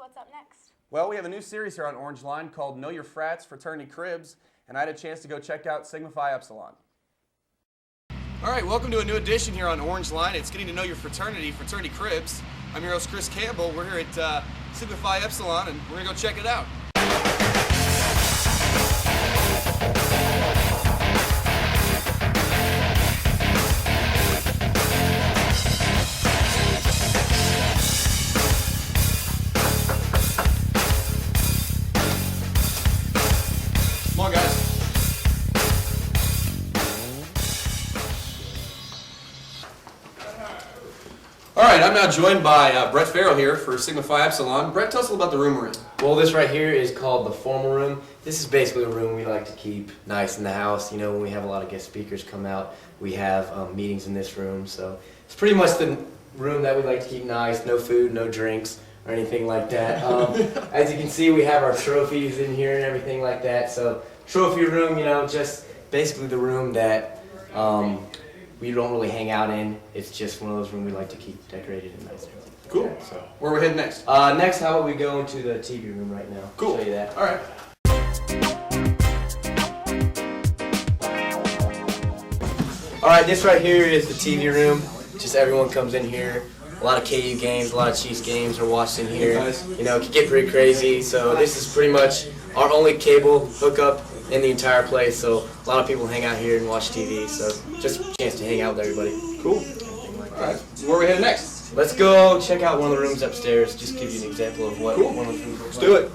what's up next? Well, we have a new series here on Orangeline called Know Your Frats, Fraternity Cribs, and I had a chance to go check out Sigma Phi Epsilon. All right, welcome to a new edition here on Orangeline. It's getting to know your fraternity Cribs. I'm your host, Chris Campbell. We're here at Sigma Phi Epsilon, and we're going to go check it out. Come on, guys. All right, I'm now joined by Brett Farrell here for Sigma Phi Epsilon. Brett, tell us a little about the room we're in. Well, this right here is called the formal room. This is basically a room we like to keep nice in the house. You know, when we have a lot of guest speakers come out, we have meetings in this room. So it's pretty much the room that we like to keep nice. No food, no drinks, or anything like that. As you can see, we have our trophies in here and everything like that. So trophy room, you know, just basically the room that we don't really hang out in. It's just one of those rooms we like to keep decorated and nice. Cool. Yeah, so Where are we heading next? next, how about we go into the TV room right now? Cool. Show you that. All right. All right, this right here is the TV room. Just everyone comes in here. A lot of KU games, a lot of Chiefs games are watched in here. Nice. You know, it can get pretty crazy. So this is pretty much our only cable hookup in the entire place. So a lot of people hang out here and watch TV. So just a chance to hang out with everybody. Cool. All right. Where are we heading next? Let's go check out one of the rooms upstairs. Just give you an example of what Cool. one of the rooms looks Let's do it.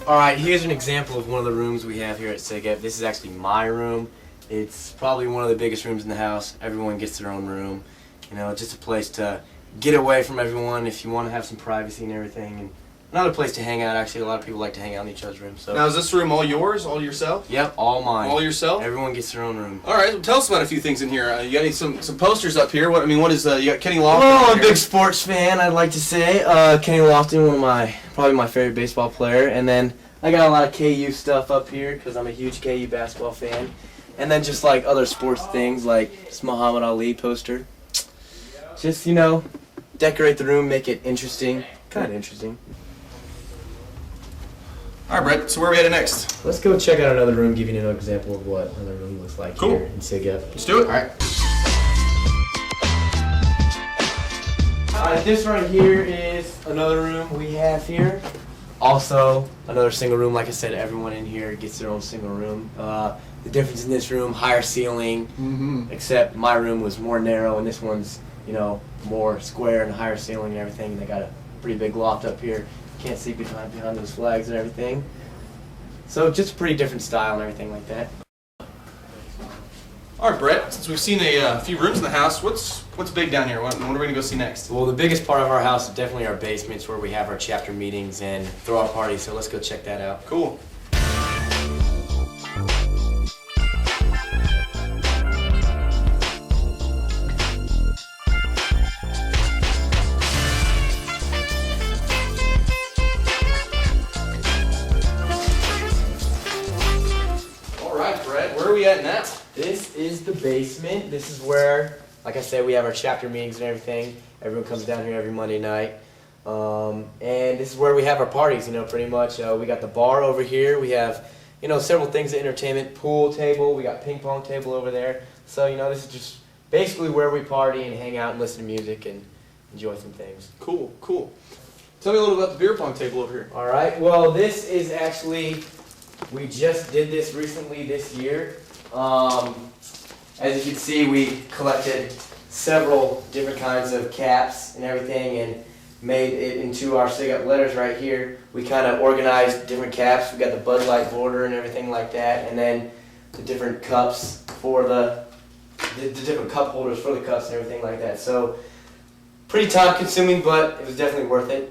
All right, here's an example of one of the rooms we have here at Sig Ep. This is actually my room. It's probably one of the biggest rooms in the house. Everyone gets their own room. You know, just a place to get away from everyone if you want to have some privacy and everything. And another place to hang out. Actually, a lot of people like to hang out in each other's rooms. So. Now, is this room all yours, all yourself? Yep, all mine. All yourself? Everyone gets their own room. All right, well, tell us about a few things in here. You got some posters up here. What is you got Kenny Lofton? Oh, up I'm a here. big sports fan, I'd like to say. Kenny Lofton, probably my favorite baseball player. And then I got a lot of KU stuff up here because I'm a huge KU basketball fan. And then just like other sports things like this Muhammad Ali poster. Just, you know, decorate the room, make it interesting. Kind of interesting. All right, Brett, so where are we headed next? Let's go check out another room, give you an example of what another room looks like Cool. here in Sig Ep. Let's do it. All right. This right here is another room we have here. Also, another single room. Like I said, everyone in here gets their own single room. The difference in this room, higher ceiling, except my room was more narrow, and this one's, you know, more square and higher ceiling and everything. They got a pretty big loft up here. Can't see behind those flags and everything. So just a pretty different style and everything like that. All right, Brett, since we've seen a few rooms in the house, what's big down here? What are we going to go see next? Well, the biggest part of our house is definitely our basements where we have our chapter meetings and throw our parties, so let's go check that out. Cool. All right, Brett, where are we at now? This is the basement. This is where, like I said, we have our chapter meetings and everything. Everyone comes down here every Monday night. And this is where we have our parties, you know, pretty much. We got the bar over here. We have, you know, several things of entertainment. Pool table. We got ping pong table over there. So, you know, this is just basically where we party and hang out and listen to music and enjoy some things. Cool, cool. Tell me a little about the beer pong table over here. All right. Well, this is actually, we just did this recently this year. As you can see, we collected several different kinds of caps and everything and made it into our Sig Ep letters right here. We kind of organized different caps. We got the Bud Light border and everything like that, and then the different cups for the different cup holders for the cups and everything like that. So pretty time consuming, but it was definitely worth it.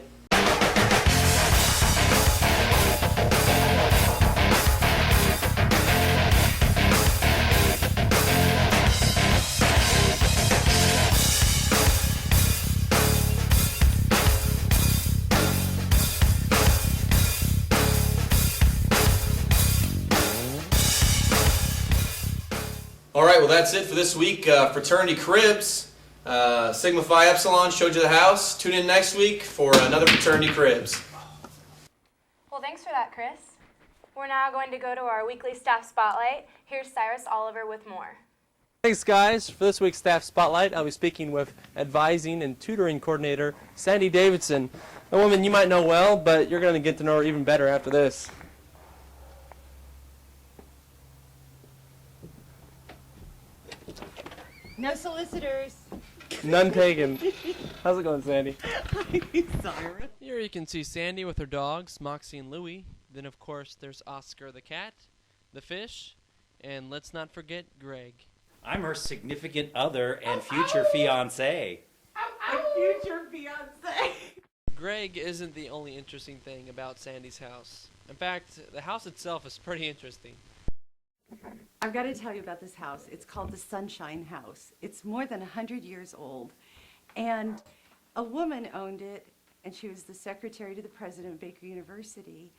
All right, well, that's it for this week. Fraternity Cribs. Sigma Phi Epsilon showed you the house. Tune in next week for another Fraternity Cribs. Well, thanks for that, Chris. We're now going to go to our weekly staff spotlight. Here's Cyrus Oliver with more. Thanks, guys. For this week's Staff Spotlight, I'll be speaking with Advising and Tutoring Coordinator Sandy Davidson, a woman you might know well, but you're going to get to know her even better after this. No solicitors. None taken. How's it going, Sandy? Hi, Cyrus. Here you can see Sandy with her dogs, Moxie and Louie. Then, of course, there's Oscar the cat, the fish, and let's not forget Greg. I'm her significant other and future fiancé. Future fiance. Greg isn't the only interesting thing about Sandy's house. In fact, the house itself is pretty interesting. I've got to tell you about this house. It's called the Sunshine House. It's more than 100 years old. And a woman owned it, and she was the secretary to the president of Baker University.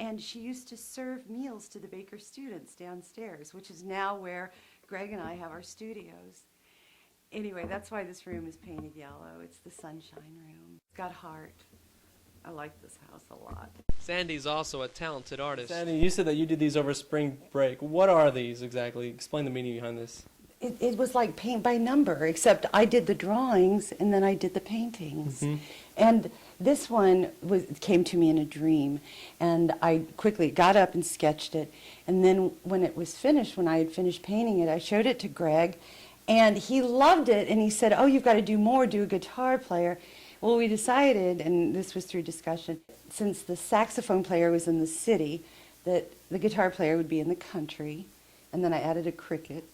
And she used to serve meals to the Baker students downstairs, which is now where Greg and I have our studios. Anyway, that's why this room is painted yellow. It's the Sunshine Room. It's got heart. I like this house a lot. Sandy's also a talented artist. Sandy, you said that you did these over spring break. What are these exactly? Explain the meaning behind this. It was like paint by number, except I did the drawings and then I did the paintings. Mm-hmm. And this one came to me in a dream, and I quickly got up and sketched it. And then when it was finished, when I had finished painting it, I showed it to Greg, and he loved it, and he said, "Oh, you've got to do more, do a guitar player." Well, we decided, and this was through discussion, since the saxophone player was in the city, that the guitar player would be in the country, and then I added a cricket.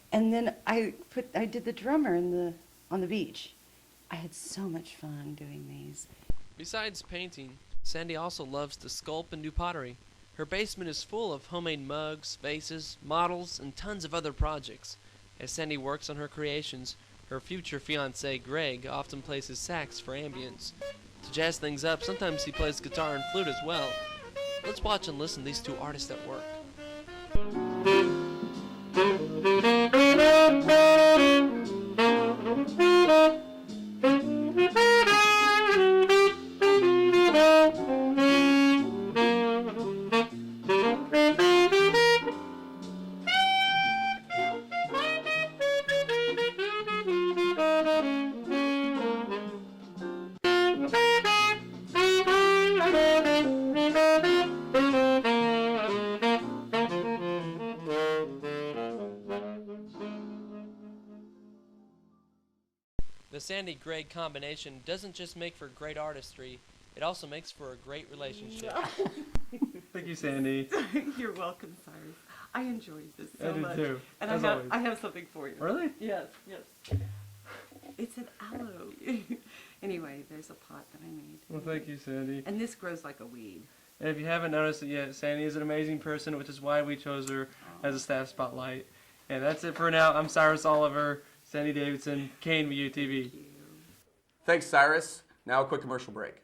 And then I did the drummer on the beach. I had so much fun doing these. Besides painting, Sandy also loves to sculpt and do pottery. Her basement is full of homemade mugs, vases, models, and tons of other projects. As Sandy works on her creations, her future fiancé, Greg, often plays his sax for ambience. To jazz things up, sometimes he plays guitar and flute as well. Let's watch and listen to these two artists at work. The Sandy-Greg combination doesn't just make for great artistry, it also makes for a great relationship. Thank you, Sandy. You're welcome, Cyrus. I enjoyed this so I did much. too, And as always. I have something for you. Really? Yes, yes. It's an aloe. Anyway, there's a pot that I made. Well, thank you, Sandy. And this grows like a weed. And if you haven't noticed it yet, Sandy is an amazing person, which is why we chose her as a staff spotlight. And that's it for now. I'm Cyrus Oliver, Sandy Davidson, KNBU TV. Thanks, Cyrus. Now a quick commercial break.